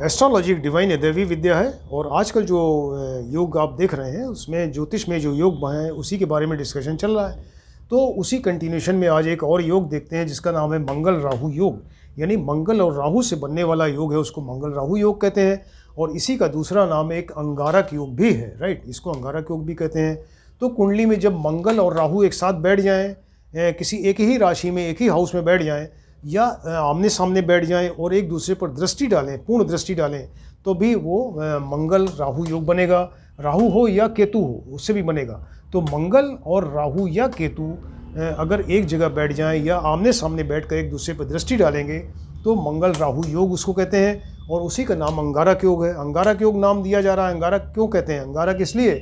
Astrology एक divine दैवी विद्या है और आजकल जो योग आप देख रहे हैं उसमें ज्योतिष में जो योग हैं उसी के बारे में डिस्कशन चल रहा है। तो उसी कंटिन्यूशन में आज एक और योग देखते हैं जिसका नाम है मंगल राहु योग। यानी मंगल और राहु से बनने वाला योग है, उसको मंगल राहु योग कहते हैं। और इसी का दूसरा नाम एक अंगारक योग भी है, राइट, इसको अंगारक योग भी कहते हैं। तो कुंडली में जब मंगल और राहु एक साथ बैठ जाएँ, किसी एक ही राशि में, एक ही हाउस में बैठ जाएँ या आमने सामने बैठ जाएं और एक दूसरे पर दृष्टि डालें, पूर्ण दृष्टि डालें, तो भी वो मंगल राहु योग बनेगा। राहु हो या केतु हो उससे भी बनेगा। तो मंगल और राहु या केतु अगर एक जगह बैठ जाएं या आमने सामने बैठकर एक दूसरे पर दृष्टि डालेंगे तो मंगल राहु योग उसको कहते हैं। और उसी का नाम अंगारक योग है। अंगारक योग नाम दिया जा रहा है। अंगारक क्यों कहते हैं? अंगारक इसलिए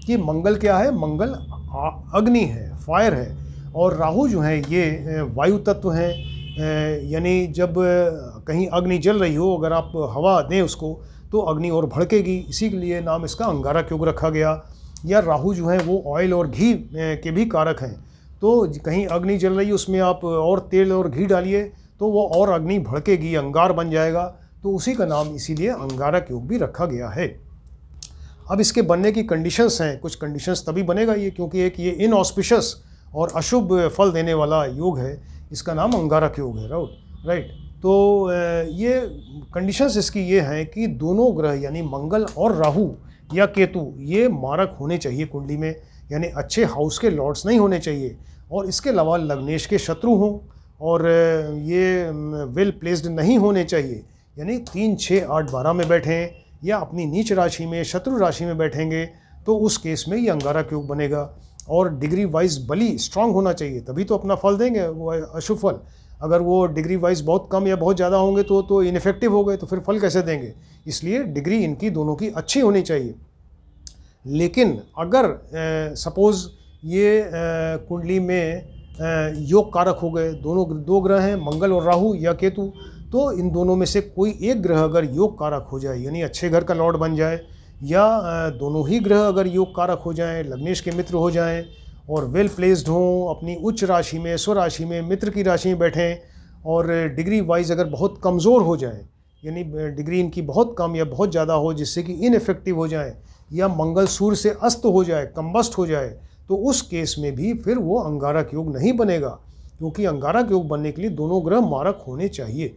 कि मंगल क्या है? मंगल अग्नि है, फायर है, और राहु जो है ये वायु तत्व हैं। यानी जब कहीं अग्नि जल रही हो, अगर आप हवा दें उसको तो अग्नि और भड़केगी, इसी के लिए नाम इसका अंगारक योग रखा गया। या राहु जो है वो ऑयल और घी के भी कारक हैं। तो कहीं अग्नि जल रही है उसमें आप और तेल और घी डालिए तो वो और अग्नि भड़केगी, अंगार बन जाएगा। तो उसी का नाम इसीलिए अंगारक योग भी रखा गया है। अब इसके बनने की कंडीशंस हैं। कुछ कंडीशंस तभी बनेगा ये क्योंकि एक ये इनऑस्पिशियस और अशुभ फल देने वाला योग है, इसका नाम अंगारक योग है, राइट। तो ये कंडीशंस इसकी ये हैं कि दोनों ग्रह यानी मंगल और राहु या केतु ये मारक होने चाहिए कुंडली में, यानी अच्छे हाउस के लॉर्ड्स नहीं होने चाहिए। और इसके अलावा लग्नेश के शत्रु हों और ये वेल प्लेस्ड नहीं होने चाहिए, यानी 3, 6, 8, 12 में बैठें या अपनी नीच राशि में, शत्रु राशि में बैठेंगे तो उस केस में ये अंगारक योग बनेगा। और डिग्री वाइज बली स्ट्रांग होना चाहिए, तभी तो अपना फल देंगे वो अशुभ फल। अगर वो डिग्री वाइज बहुत कम या बहुत ज़्यादा होंगे तो इनफेक्टिव हो गए तो फिर फल कैसे देंगे? इसलिए डिग्री इनकी दोनों की अच्छी होनी चाहिए। लेकिन अगर सपोज़ ये कुंडली में योग कारक हो गए, दो ग्रह हैं मंगल और राहु या केतु, तो इन दोनों में से कोई एक ग्रह अगर योग कारक हो जाए यानी अच्छे घर का लॉर्ड बन जाए, या दोनों ही ग्रह अगर योग कारक हो जाएं, लग्नेश के मित्र हो जाएं और वेल प्लेस्ड हों, अपनी उच्च राशि में, स्वराशि में, मित्र की राशि में बैठें, और डिग्री वाइज अगर बहुत कमज़ोर हो जाएं, यानी डिग्री इनकी बहुत कम या बहुत ज़्यादा हो जिससे कि इनफेक्टिव हो जाएं, या मंगल सूर्य से अस्त हो जाए, कम्बस्ट हो जाए, तो उस केस में भी फिर वो अंगारक योग नहीं बनेगा, क्योंकि अंगारक योग बनने के लिए दोनों ग्रह मारक होने चाहिए।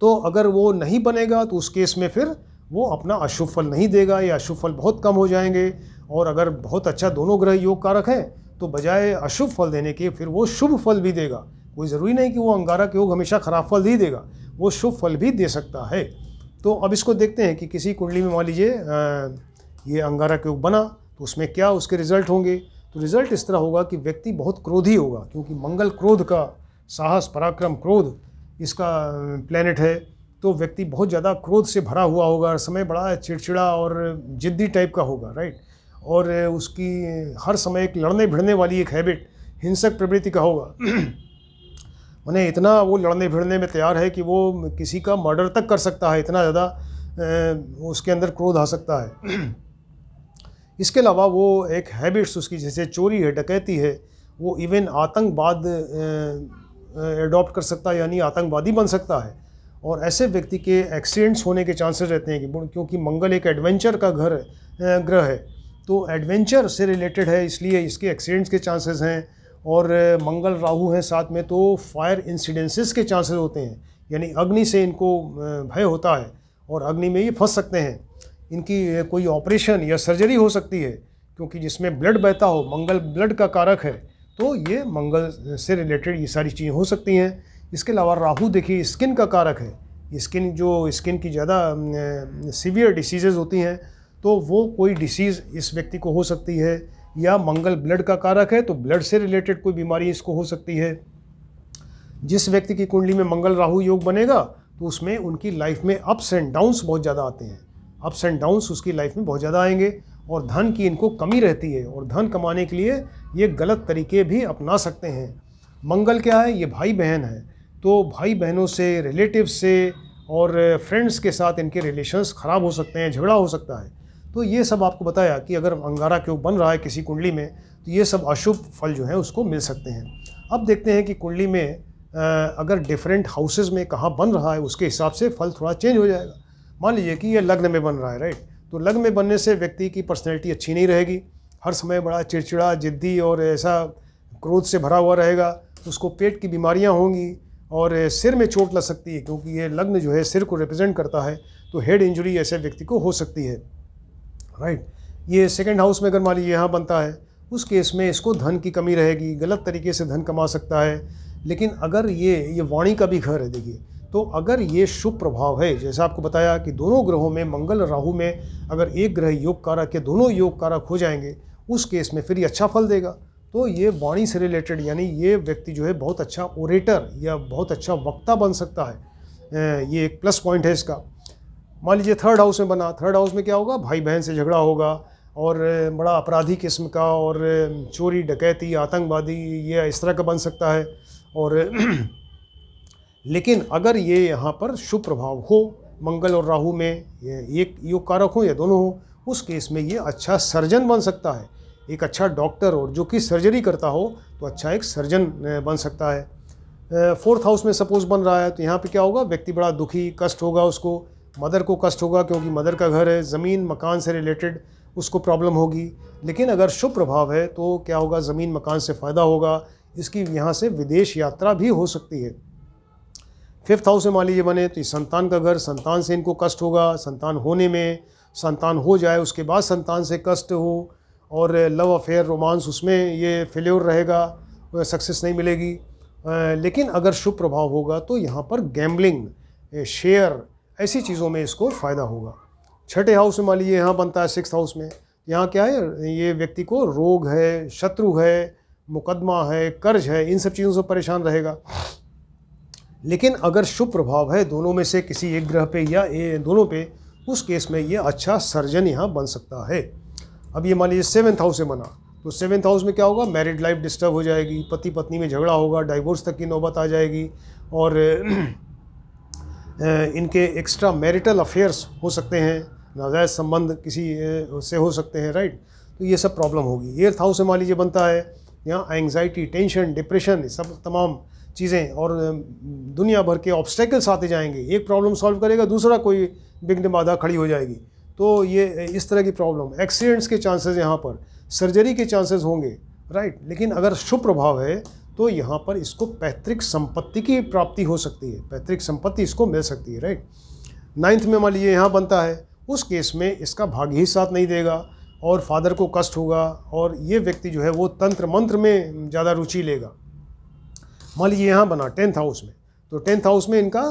तो अगर वो नहीं बनेगा तो उस केस में फिर वो अपना अशुभ फल नहीं देगा या अशुभ फल बहुत कम हो जाएंगे। और अगर बहुत अच्छा दोनों ग्रह योग कारक हैं तो बजाय अशुभ फल देने के फिर वो शुभ फल भी देगा। कोई ज़रूरी नहीं कि वो अंगारक योग हमेशा खराब फल ही देगा, वो शुभ फल भी दे सकता है। तो अब इसको देखते हैं कि किसी कुंडली में मान लीजिए ये अंगारक योग बना तो उसमें क्या उसके रिजल्ट होंगे। तो रिजल्ट इस तरह होगा कि व्यक्ति बहुत क्रोधी होगा, क्योंकि मंगल क्रोध का, साहस, पराक्रम, क्रोध इसका प्लैनेट है। तो व्यक्ति बहुत ज़्यादा क्रोध से भरा हुआ होगा, हर समय बड़ा चिड़चिड़ा और जिद्दी टाइप का होगा, राइट। और उसकी हर समय एक लड़ने भिड़ने वाली एक हैबिट, हिंसक प्रवृत्ति का होगा। माने इतना वो लड़ने भिड़ने में तैयार है कि वो किसी का मर्डर तक कर सकता है, इतना ज़्यादा उसके अंदर क्रोध आ सकता है। इसके अलावा वो एक हैबिट्स उसकी जैसे चोरी है, डकैती है, वो इवन आतंकवाद एडॉप्ट कर सकता है, यानी आतंकवादी बन सकता है। और ऐसे व्यक्ति के एक्सीडेंट्स होने के चांसेस रहते हैं कि क्योंकि मंगल एक एडवेंचर का ग्रह है, तो एडवेंचर से रिलेटेड है, इसलिए इसके एक्सीडेंट्स के चांसेस हैं। और मंगल राहु हैं साथ में तो फायर इंसिडेंसेस के चांसेस होते हैं, यानी अग्नि से इनको भय होता है और अग्नि में ये फंस सकते हैं। इनकी कोई ऑपरेशन या सर्जरी हो सकती है, क्योंकि जिसमें ब्लड बहता हो, मंगल ब्लड का कारक है, तो ये मंगल से रिलेटेड ये सारी चीज़ें हो सकती हैं। इसके अलावा राहु देखिए स्किन का कारक है। स्किन की ज़्यादा सीवियर डिसीज़ेज़ होती हैं तो वो कोई डिसीज़ इस व्यक्ति को हो सकती है। या मंगल ब्लड का कारक है तो ब्लड से रिलेटेड कोई बीमारी इसको हो सकती है। जिस व्यक्ति की कुंडली में मंगल राहु योग बनेगा तो उसमें उनकी लाइफ में अप्स एंड डाउन्स बहुत ज़्यादा आते हैं। अप्स एंड डाउन्स उसकी लाइफ में बहुत ज़्यादा आएंगे और धन की इनको कमी रहती है, और धन कमाने के लिए ये गलत तरीके भी अपना सकते हैं। मंगल क्या है? ये भाई बहन है, तो भाई बहनों से, रिलेटिव से और फ्रेंड्स के साथ इनके रिलेशंस ख़राब हो सकते हैं, झगड़ा हो सकता है। तो ये सब आपको बताया कि अगर अंगारक योग बन रहा है किसी कुंडली में तो ये सब अशुभ फल जो है उसको मिल सकते हैं। अब देखते हैं कि कुंडली में अगर डिफरेंट हाउसेस में कहाँ बन रहा है उसके हिसाब से फल थोड़ा चेंज हो जाएगा। मान लीजिए कि ये लग्न में बन रहा है, राइट, तो लग्न में बनने से व्यक्ति की पर्सनैलिटी अच्छी नहीं रहेगी, हर समय बड़ा चिड़चिड़ा, जिद्दी और ऐसा क्रोध से भरा हुआ रहेगा, उसको पेट की बीमारियां होंगी और सिर में चोट लग सकती है, क्योंकि ये लग्न जो है सिर को रिप्रेजेंट करता है, तो हेड इंजरी ऐसे व्यक्ति को हो सकती है, राइट। ये सेकंड हाउस में अगर मान लीजिए यहाँ बनता है, उस केस में इसको धन की कमी रहेगी, गलत तरीके से धन कमा सकता है। लेकिन अगर ये वाणी का भी घर है, देखिए, तो अगर ये शुभ प्रभाव है, जैसा आपको बताया कि दोनों ग्रहों में मंगल और राहु में अगर एक ग्रह योग कारक या दोनों योग कारक हो जाएंगे, उस केस में फिर ये अच्छा फल देगा। तो ये वाणी से रिलेटेड, यानी ये व्यक्ति जो है बहुत अच्छा ओरेटर या बहुत अच्छा वक्ता बन सकता है, ये एक प्लस पॉइंट है इसका। मान लीजिए थर्ड हाउस में बना, थर्ड हाउस में क्या होगा, भाई बहन से झगड़ा होगा और बड़ा अपराधी किस्म का, और चोरी डकैती आतंकवादी ये इस तरह का बन सकता है। और लेकिन अगर ये यहाँ पर शुभ प्रभाव हो, मंगल और राहु में ये एक योग कारक हो या दोनों हो, उस केस में ये अच्छा सर्जन बन सकता है, एक अच्छा डॉक्टर, और जो कि सर्जरी करता हो तो अच्छा एक सर्जन बन सकता है। फोर्थ हाउस में सपोज बन रहा है, तो यहाँ पे क्या होगा, व्यक्ति बड़ा दुखी, कष्ट होगा उसको, मदर को कष्ट होगा क्योंकि मदर का घर है, ज़मीन मकान से रिलेटेड उसको प्रॉब्लम होगी। लेकिन अगर शुभ प्रभाव है तो क्या होगा, ज़मीन मकान से फ़ायदा होगा, इसकी यहाँ से विदेश यात्रा भी हो सकती है। फिफ्थ हाउस में मान लीजिए बने, तो संतान का घर, संतान से इनको कष्ट होगा, संतान होने में, संतान हो जाए उसके बाद संतान से कष्ट हो, और लव अफेयर रोमांस उसमें ये फेल्योर रहेगा, सक्सेस नहीं मिलेगी। लेकिन अगर शुभ प्रभाव होगा तो यहाँ पर गैम्बलिंग, शेयर, ऐसी चीज़ों में इसको फ़ायदा होगा। छठे हाउस में मान लीजिए यहाँ बनता है सिक्स्थ हाउस में, यहाँ क्या है, ये व्यक्ति को रोग है, शत्रु है, मुकदमा है, कर्ज है, इन सब चीज़ों से परेशान रहेगा। लेकिन अगर शुभ प्रभाव है दोनों में से किसी एक ग्रह पे या दोनों पे, उस केस में ये अच्छा सर्जन यहाँ बन सकता है। अब ये मान लीजिए सेवन्थ हाउस से बना, तो सेवन्थ हाउस में क्या होगा, मैरिड लाइफ डिस्टर्ब हो जाएगी, पति पत्नी में झगड़ा होगा, डाइवोर्स तक की नौबत आ जाएगी, और इनके एक्स्ट्रा मैरिटल अफेयर्स हो सकते हैं, नाजायज़ संबंध किसी से हो सकते हैं, राइट। तो ये सब प्रॉब्लम होगी। एट्थ हाउस से मान लीजिए बनता है, यहाँ एंग्जाइटी, टेंशन, डिप्रेशन, सब तमाम चीज़ें, और दुनिया भर के ऑब्स्टेकल्स आते जाएंगे, एक प्रॉब्लम सॉल्व करेगा दूसरा कोई विघ्न बाधा खड़ी हो जाएगी। तो ये इस तरह की प्रॉब्लम, एक्सीडेंट्स के चांसेस यहाँ पर, सर्जरी के चांसेस होंगे, राइट। लेकिन अगर शुभ प्रभाव है तो यहाँ पर इसको पैतृक संपत्ति की प्राप्ति हो सकती है, पैतृक संपत्ति इसको मिल सकती है, राइट। नाइन्थ में मान लीजिए यहाँ बनता है, उस केस में इसका भाग्य ही साथ नहीं देगा और फादर को कष्ट होगा, और ये व्यक्ति जो है वो तंत्र मंत्र में ज़्यादा रुचि लेगा। मान लीजिए यहाँ बना टेंथ हाउस में, तो टेंथ हाउस में इनका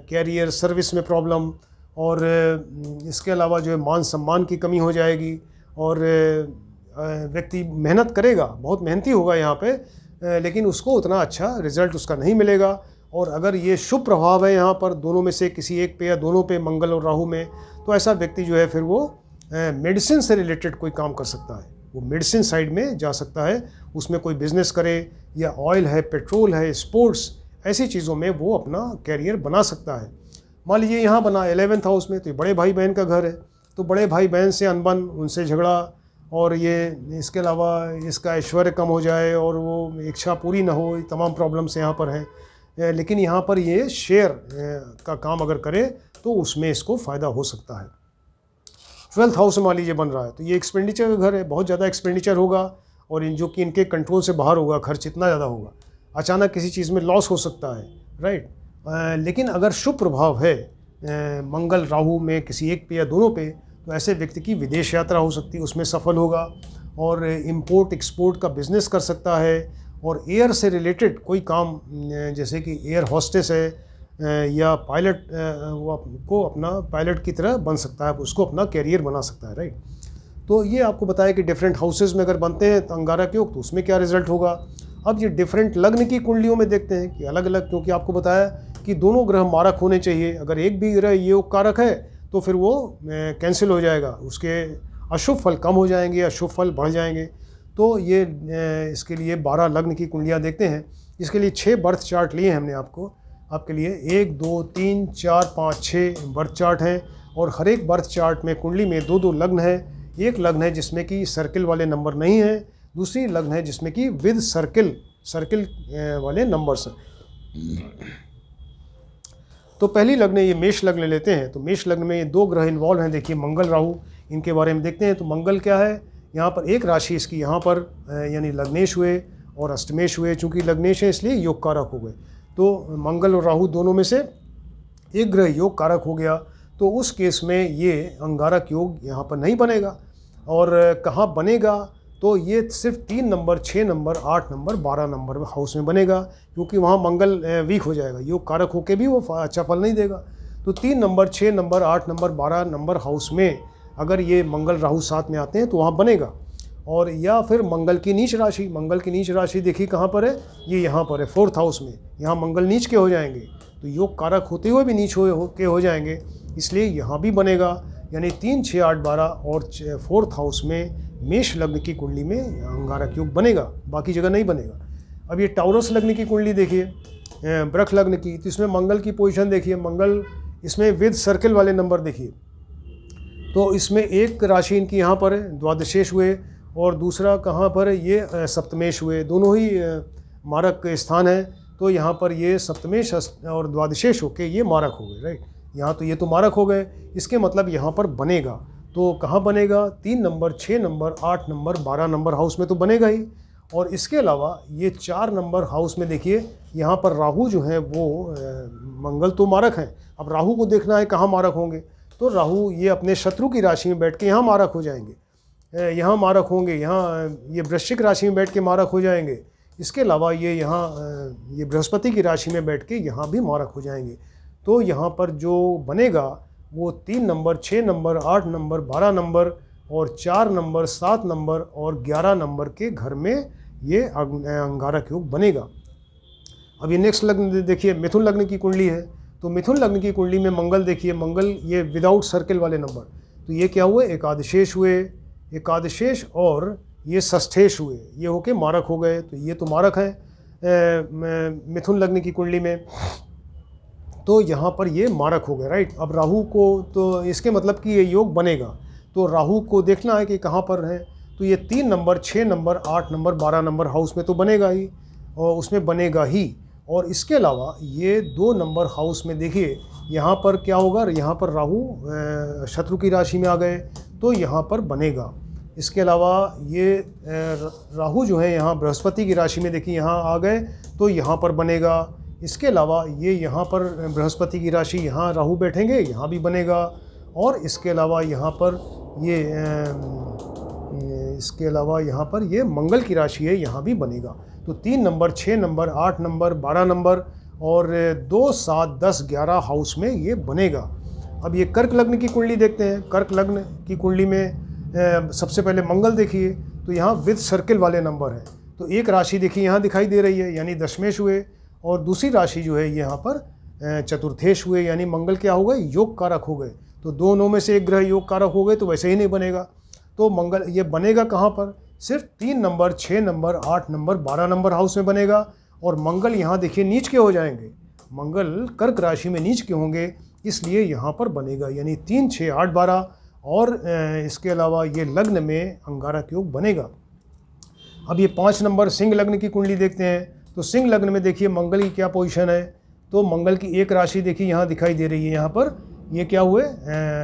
कैरियर, सर्विस में प्रॉब्लम, और इसके अलावा जो है मान सम्मान की कमी हो जाएगी, और व्यक्ति मेहनत करेगा, बहुत मेहनती होगा यहाँ पे, लेकिन उसको उतना अच्छा रिजल्ट उसका नहीं मिलेगा। और अगर ये शुभ प्रभाव है यहाँ पर दोनों में से किसी एक पे या दोनों पे, मंगल और राहु में, तो ऐसा व्यक्ति जो है फिर वो मेडिसिन से रिलेटेड कोई काम कर सकता है, वो मेडिसिन साइड में जा सकता है, उसमें कोई बिजनेस करे, या ऑयल है, पेट्रोल है, स्पोर्ट्स, ऐसी चीज़ों में वो अपना कैरियर बना सकता है। मान लीजिए यहाँ बना 11th हाउस में, तो बड़े भाई बहन का घर है, तो बड़े भाई बहन से अनबन, उनसे झगड़ा, और ये इसके अलावा इसका ऐश्वर्य कम हो जाए और वो इच्छा पूरी ना हो, तमाम प्रॉब्लम्स यहाँ पर हैं। लेकिन यहाँ पर ये शेयर का काम अगर करे तो उसमें इसको फ़ायदा हो सकता है। 12th हाउस मान लीजिए बन रहा है, तो ये एक्सपेंडिचर का घर है, बहुत ज़्यादा एक्सपेंडिचर होगा, और जो कि इनके कंट्रोल से बाहर होगा, खर्च इतना ज़्यादा होगा, अचानक किसी चीज़ में लॉस हो सकता है, राइट। लेकिन अगर शुभ प्रभाव है मंगल राहु में किसी एक पे या दोनों पे, तो ऐसे व्यक्ति की विदेश यात्रा हो सकती है, उसमें सफल होगा, और इंपोर्ट एक्सपोर्ट का बिजनेस कर सकता है, और एयर से रिलेटेड कोई काम, जैसे कि एयर हॉस्टेस है या पायलट, वो को अपना पायलट की तरह बन सकता है, उसको अपना कैरियर बना सकता है, राइट। तो ये आपको बताया कि डिफरेंट हाउसेज में अगर बनते हैं तो अंगारक योग, तो उसमें क्या रिजल्ट होगा। अब ये डिफरेंट लग्न की कुंडलियों में देखते हैं कि अलग अलग, क्योंकि आपको बताया कि दोनों ग्रह मारक होने चाहिए, अगर एक भी ग्रह योग कारक है तो फिर वो कैंसिल हो जाएगा, उसके अशुभ फल कम हो जाएंगे, अशुभ फल बढ़ जाएंगे। तो ये इसके लिए 12 लग्न की कुंडलियाँ देखते हैं। इसके लिए 6 बर्थ चार्ट लिए हैं हमने आपके लिए 1 2 3 4 5 6 बर्थ चार्ट हैं, और हर एक बर्थ चार्ट में कुंडली में 2-2 लग्न है। एक लग्न है जिसमें कि सर्किल वाले नंबर नहीं हैं, दूसरी लग्न है जिसमें कि विद सर्किल वाले नंबर्स हैं। तो पहली लग्न ये मेष लग्न लेते हैं। तो मेष लग्न में ये दो ग्रह इन्वॉल्व हैं। देखिए मंगल राहु, इनके बारे में देखते हैं। तो मंगल क्या है, यहाँ पर एक राशि इसकी यहाँ पर यानी लग्नेश हुए और अष्टमेश हुए। चूँकि लग्नेश है इसलिए योग कारक हो गए। तो मंगल और राहु दोनों में से एक ग्रह योग कारक हो गया। तो उस केस में ये अंगारक योग यहाँ पर नहीं बनेगा। और कहाँ बनेगा, तो ये सिर्फ 3 number, 6 number, 8 number, 12 number house में बनेगा, क्योंकि वहाँ मंगल वीक हो जाएगा। योग कारक होके भी वो अच्छा फल नहीं देगा। तो 3 number, 6 number, 8 number, 12 number house में अगर ये मंगल राहु साथ में आते हैं तो वहाँ बनेगा। और या फिर मंगल की नीच राशि, मंगल की नीच राशि देखिए कहाँ पर है, ये यहाँ पर है 4th हाउस में। यहाँ मंगल नीच के हो जाएंगे, तो योग कारक होते हुए भी नीच हो जाएंगे, इसलिए यहाँ भी बनेगा। यानी 3, 6, 8, 12 और 4th हाउस में मेष लग्न की कुंडली में अंगारक योग बनेगा, बाकी जगह नहीं बनेगा। अब ये टाउरस लग्न की कुंडली देखिए, वृष लग्न की, तो इसमें मंगल की पोजीशन देखिए। मंगल इसमें विद सर्कल वाले नंबर देखिए। तो इसमें एक राशि इनकी यहाँ पर है, द्वादशेश हुए, और दूसरा कहाँ पर है, ये सप्तमेश हुए। दोनों ही मारक स्थान है। तो यहाँ पर ये सप्तमेश और द्वादशेश होके ये मारक हो गए, राइट। यहाँ तो ये तो मारक हो गए, इसके मतलब यहाँ पर बनेगा। तो कहाँ बनेगा, 3 number, 6 number, 8 number, 12 number house में तो बनेगा ही। और इसके अलावा ये 4 नंबर हाउस में देखिए, यहाँ पर राहु जो है वो मंगल तो मारक हैं। अब राहु को देखना है कहाँ मारक होंगे। तो राहु ये अपने शत्रु की राशि में बैठ के यहाँ मारक हो जाएंगे, यहाँ मारक होंगे, यहाँ ये वृश्चिक राशि में बैठ के मारक हो जाएंगे। इसके अलावा ये यहाँ ये बृहस्पति की राशि में बैठ के यहाँ भी मारक हो जाएंगे। तो यहाँ पर जो बनेगा वो 3 नंबर, 6 नंबर, 8 नंबर, 12 नंबर और 4 नंबर, 7 नंबर और 11 नंबर के घर में ये अंगारक योग बनेगा। अब ये नेक्स्ट लग्न देखिए, मिथुन लग्न की कुंडली है। तो मिथुन लग्न की कुंडली में मंगल देखिए, मंगल ये विदाउट सर्कल वाले नंबर। तो ये क्या हुए, एकादशेश हुए, एकादशेश और ये षष्ठेश हुए, ये होके मारक हो गए। तो ये तो मारक है मिथुन लग्न की कुंडली में। तो यहाँ पर ये मारक हो गए, राइट। अब राहु को, तो इसके मतलब कि ये योग बनेगा। तो राहु को देखना है कि कहाँ पर है। तो ये 3 number, 6 number, 8 number, 12 number house में तो बनेगा ही, और उसमें बनेगा ही। और इसके अलावा ये 2 नंबर हाउस में देखिए, यहाँ पर क्या होगा, यहाँ पर राहु शत्रु की राशि में आ गए, तो यहाँ पर बनेगा। इसके अलावा ये राहु जो है यहाँ बृहस्पति की राशि में देखिए, यहाँ आ गए, तो यहाँ पर बनेगा। इसके अलावा ये यहाँ पर बृहस्पति की राशि, यहाँ राहु बैठेंगे, यहाँ भी बनेगा। और इसके अलावा यहाँ पर ये इसके अलावा यहाँ पर ये मंगल की राशि है, यहाँ भी बनेगा। तो 3 नंबर, 6 नंबर, 8 नंबर, 12 नंबर और 2, 7, 10, 11 हाउस में ये बनेगा। अब ये कर्क लग्न की कुंडली देखते हैं। कर्क लग्न की कुंडली में सबसे पहले मंगल देखिए, तो यहाँ विद सर्कल वाले नंबर हैं। तो एक राशि देखिए यहाँ दिखाई दे रही है, यानी दशमेश हुए, और दूसरी राशि जो है यहाँ पर चतुर्थेश हुए, यानी मंगल क्या हो गए, योग कारक हो गए। तो दोनों में से एक ग्रह योग कारक हो गए, तो वैसे ही नहीं बनेगा। तो मंगल ये बनेगा कहाँ पर, सिर्फ 3 number, 6 number, 8 number, 12 number house में बनेगा। और मंगल यहाँ देखिए नीच के हो जाएंगे, मंगल कर्क राशि में नीच के होंगे, इसलिए यहाँ पर बनेगा। यानी 3, 6, 8, 12 और इसके अलावा ये लग्न में अंगारक योग बनेगा। अब ये 5 नंबर सिंह लग्न की कुंडली देखते हैं। तो सिंह लग्न में देखिए मंगल की क्या पोजीशन है। तो मंगल की एक राशि देखिए यहाँ दिखाई दे रही है, यहाँ पर ये क्या हुए,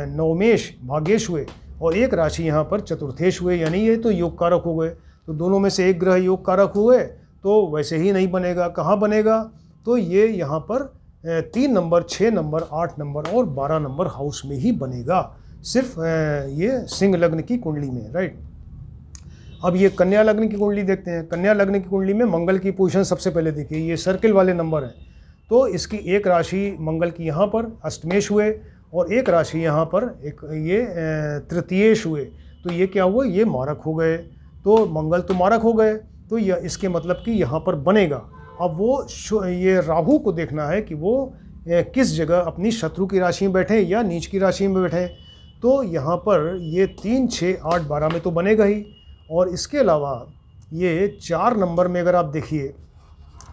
नवमेश भाग्येश हुए, और एक राशि यहाँ पर चतुर्थेश हुए, यानी ये तो योग कारक हो गए। तो दोनों में से एक ग्रह योग कारक हुए, तो वैसे ही नहीं बनेगा। कहाँ बनेगा, तो ये यहाँ पर 3 नंबर, 6 नंबर, 8 नंबर और 12 नंबर हाउस में ही बनेगा, सिर्फ ये सिंह लग्न की कुंडली में, राइट। अब ये कन्या लग्न की कुंडली देखते हैं। कन्या लग्न की कुंडली में मंगल की पोजीशन सबसे पहले देखिए, ये सर्कल वाले नंबर हैं। तो इसकी एक राशि मंगल की यहाँ पर अष्टमेश हुए, और एक राशि यहाँ पर एक ये तृतीयेश हुए। तो ये क्या हुआ, ये मारक हो गए। तो मंगल तो मारक हो गए, तो यह इसके मतलब कि यहाँ पर बनेगा। अब वो ये राहु को देखना है कि वो किस जगह अपनी शत्रु की राशि में बैठे या नीच की राशि में बैठे। तो यहाँ पर ये 3, 6, 8, 12 में तो बनेगा ही। और इसके अलावा ये 4 नंबर में अगर आप देखिए,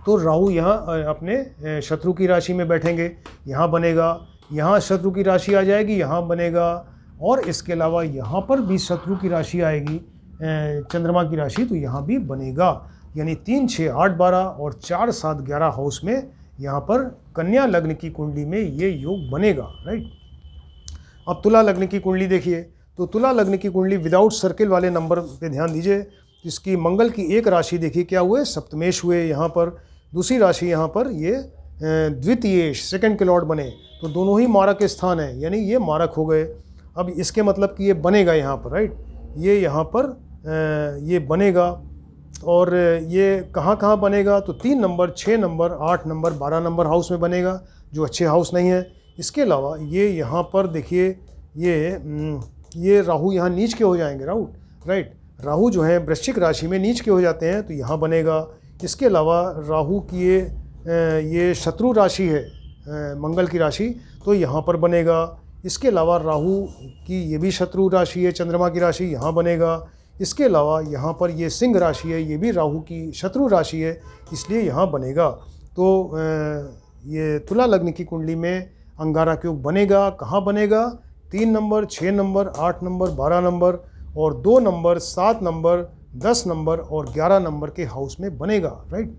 तो राहु यहाँ अपने शत्रु की राशि में बैठेंगे, यहाँ बनेगा। यहाँ शत्रु की राशि आ जाएगी, यहाँ बनेगा। और इसके अलावा यहाँ पर भी शत्रु की राशि आएगी, चंद्रमा की राशि, तो यहाँ भी बनेगा। यानी 3, 6, 8, 12 और 4, 7, 11 हाउस में यहाँ पर कन्या लग्न की कुंडली में ये योग बनेगा, राइट। अब तुला लग्न की कुंडली देखिए, तो तुला लग्न की कुंडली विदाउट सर्किल वाले नंबर पे ध्यान दीजिए। इसकी मंगल की एक राशि देखिए क्या हुए, सप्तमेश हुए यहाँ पर, दूसरी राशि यहाँ पर ये द्वितीयेश, सेकंड के लॉर्ड बने, तो दोनों ही मारक स्थान है, यानी ये मारक हो गए। अब इसके मतलब कि ये बनेगा यहाँ पर, राइट, ये यहाँ पर ये बनेगा। और ये कहाँ कहाँ बनेगा, तो 3 number, 6 number, 8 number, 12 number house में बनेगा, जो अच्छे हाउस नहीं है। इसके अलावा ये यहाँ पर देखिए, ये राहु यहाँ नीच के हो जाएंगे, राइट, राहु जो है वृश्चिक राशि में नीच के हो जाते हैं, तो यहाँ बनेगा। इसके अलावा राहु की ये शत्रु राशि है, मंगल की राशि, तो यहाँ पर बनेगा। इसके अलावा राहु की ये भी शत्रु राशि है, चंद्रमा की राशि, यहाँ बनेगा। इसके अलावा यहाँ पर ये सिंह राशि है, ये भी राहु की शत्रु राशि है, इसलिए यहाँ बनेगा। तो ये तुला लग्न की कुंडली में अंगारक योग बनेगा। कहाँ बनेगा, 3 नंबर, 6 नंबर, 8 नंबर, 12 नंबर और 2 नंबर, 7 नंबर, 10 नंबर और 11 नंबर के हाउस में बनेगा, राइट।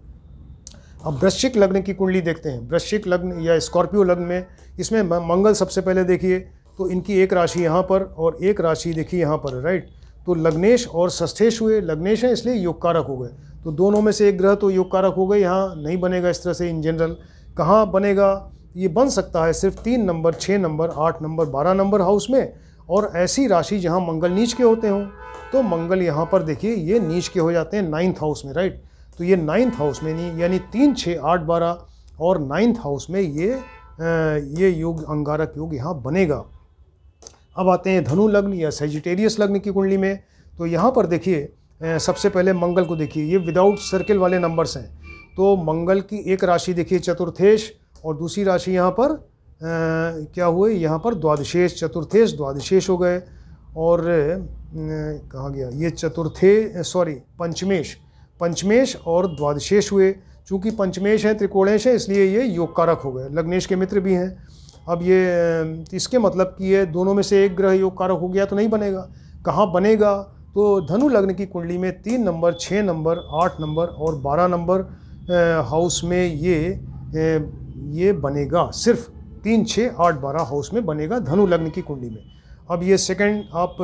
अब वृश्चिक लग्न की कुंडली देखते हैं। वृश्चिक लग्न या स्कॉर्पियो लग्न में, इसमें मंगल सबसे पहले देखिए, तो इनकी एक राशि यहाँ पर और एक राशि देखिए यहाँ पर, राइट। तो लग्नेश और षष्ठेश हुए, लग्नेश है इसलिए योग कारक हो गए, तो दोनों में से एक ग्रह तो योग कारक हो गए, यहाँ नहीं बनेगा इस तरह से इन जनरल। कहाँ बनेगा, ये बन सकता है सिर्फ 3 number, 6 number, 8 number, 12 number house में, और ऐसी राशि जहाँ मंगल नीच के होते हों। तो मंगल यहाँ पर देखिए ये नीच के हो जाते हैं 9th हाउस में, राइट। तो ये 9th हाउस में नहीं, यानी 3, 6, 8, 12 और 9th हाउस में ये योग, अंगारक योग यहाँ बनेगा। अब आते हैं धनु लग्न या सेजिटेरियस लग्न की कुंडली में। तो यहाँ पर देखिए सबसे पहले मंगल को देखिए, ये विदाउट सर्किल वाले नंबर्स हैं। तो मंगल की एक राशि देखिए चतुर्थेश, और दूसरी राशि यहाँ पर क्या हुए, यहाँ पर द्वादशेश, चतुर्थेश द्वादशेश हो गए। और कहाँ गया ये पंचमेश और द्वादशेश हुए। चूँकि पंचमेश है, त्रिकोणेश है, इसलिए ये योग कारक हो गए, लग्नेश के मित्र भी हैं। अब ये इसके मतलब कि ये दोनों में से एक ग्रह योग कारक हो गया तो नहीं बनेगा। कहाँ बनेगा, तो धनु लग्न की कुंडली में 3 नंबर, 6 नंबर, 8 नंबर और 12 नंबर हाउस में ये बनेगा, सिर्फ 3, 6, 8, 12 हाउस में बनेगा धनु लग्न की कुंडली में। अब ये सेकंड आप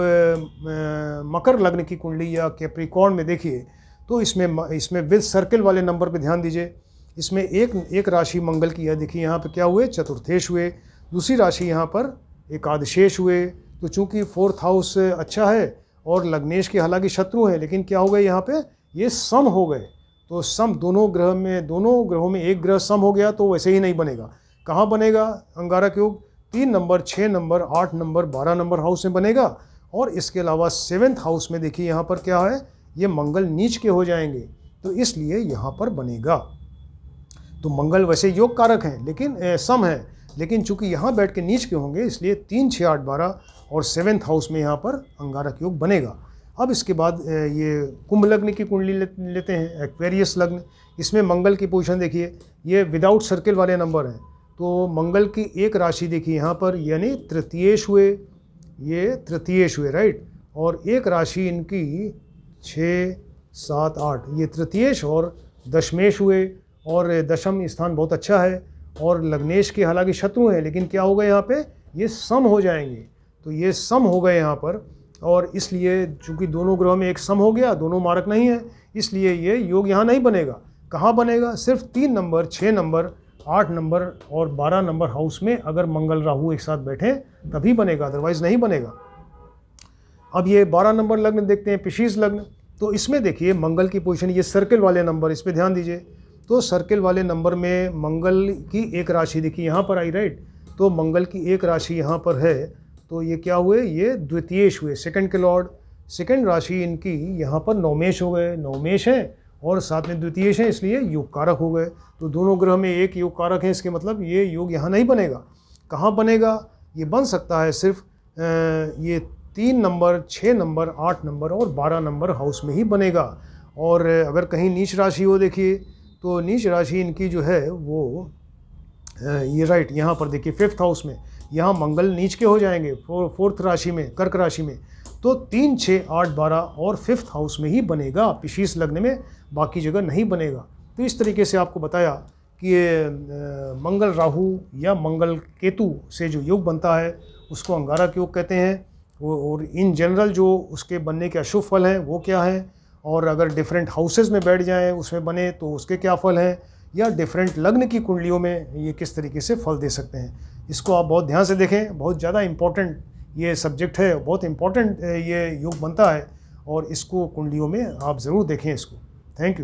मकर लग्न की कुंडली या कैप्रिकॉर्न में देखिए, तो इसमें विद सर्किल वाले नंबर पे ध्यान दीजिए। इसमें एक राशि मंगल की है, देखिए यहाँ पे क्या हुए, चतुर्थेश हुए। दूसरी राशि यहाँ पर एकादशेश हुए। तो चूंकि 4th हाउस अच्छा है और लग्नेश के हालांकि शत्रु हैं, लेकिन क्या हो गए यहाँ पे, ये सम हो गए। तो सम दोनों ग्रहों में एक ग्रह सम हो गया, तो वैसे ही नहीं बनेगा। कहाँ बनेगा अंगारक योग, 3 number, 6 number, 8 number, 12 number house में बनेगा। और इसके अलावा 7th हाउस में देखिए यहाँ पर क्या है, ये मंगल नीच के हो जाएंगे, तो इसलिए यहाँ पर बनेगा। तो मंगल वैसे योग कारक हैं, लेकिन सम है, लेकिन चूंकि यहाँ बैठ के नीच के होंगे, इसलिए 3, 6, 8, 12 और 7th हाउस में यहाँ पर अंगारक योग बनेगा। अब इसके बाद ये कुंभ लग्न की कुंडली लेते हैं, एक्वेरियस लग्न। इसमें मंगल की पोजीशन देखिए, ये विदाउट सर्किल वाले नंबर हैं। तो मंगल की एक राशि देखिए यहाँ पर, यानी तृतीयेश हुए, ये तृतीयेश हुए, राइट। और एक राशि इनकी 6, 7, 8, ये तृतीयेश और दशमेश हुए। और दशम स्थान बहुत अच्छा है, और लग्नेश के हालांकि शत्रु हैं, लेकिन क्या हो गए यहाँ पे, ये सम हो जाएंगे। तो ये सम हो गए यहाँ पर, और इसलिए चूंकि दोनों ग्रहों में एक सम हो गया, दोनों मारक नहीं है, इसलिए ये योग यहाँ नहीं बनेगा। कहाँ बनेगा, सिर्फ 3 नंबर, 6 नंबर, 8 नंबर और 12 नंबर हाउस में अगर मंगल राहु एक साथ बैठे तभी बनेगा, अदरवाइज नहीं बनेगा। अब ये 12 नंबर लग्न देखते हैं, पिशीज लग्न। तो इसमें देखिए मंगल की पोजीशन, ये सर्किल वाले नंबर, इस पर ध्यान दीजिए। तो सर्किल वाले नंबर में मंगल की एक राशि देखिए यहाँ पर आई, राइट। तो मंगल की एक राशि यहाँ पर है, तो ये क्या हुए, ये द्वितीयेश हुए, सेकंड के लॉर्ड। सेकंड राशि इनकी यहाँ पर नवमेश हो गए, नवमेश है और साथ में द्वितीयेश है, इसलिए योग कारक हो गए। तो दोनों ग्रह में एक योग कारक है, इसके मतलब ये योग यहाँ नहीं बनेगा। कहाँ बनेगा, ये बन सकता है सिर्फ ये 3 नंबर, 6 नंबर, 8 नंबर और 12 नंबर हाउस में ही बनेगा। और अगर कहीं नीच राशि हो देखिए, तो नीच राशि इनकी जो है वो ये राइट यहाँ पर देखिए 5th हाउस में, यहाँ मंगल नीच के हो जाएंगे 4th राशि में, कर्क राशि में। तो 3, 6, 8, 12 और 5th हाउस में ही बनेगा पिशीस लग्न में, बाकी जगह नहीं बनेगा। तो इस तरीके से आपको बताया कि मंगल राहु या मंगल केतु से जो योग बनता है उसको अंगारक योग कहते हैं। और इन जनरल जो उसके बनने के अशुभ फल हैं वो क्या है, और अगर डिफरेंट हाउसेस में बैठ जाएं उसमें बने तो उसके क्या फल हैं, या डिफरेंट लग्न की कुंडलियों में ये किस तरीके से फल दे सकते हैं। इसको आप बहुत ध्यान से देखें, बहुत ज़्यादा इम्पोर्टेंट ये सब्जेक्ट है, बहुत इम्पोर्टेंट ये योग बनता है, और इसको कुंडलियों में आप ज़रूर देखें इसको। Thank you.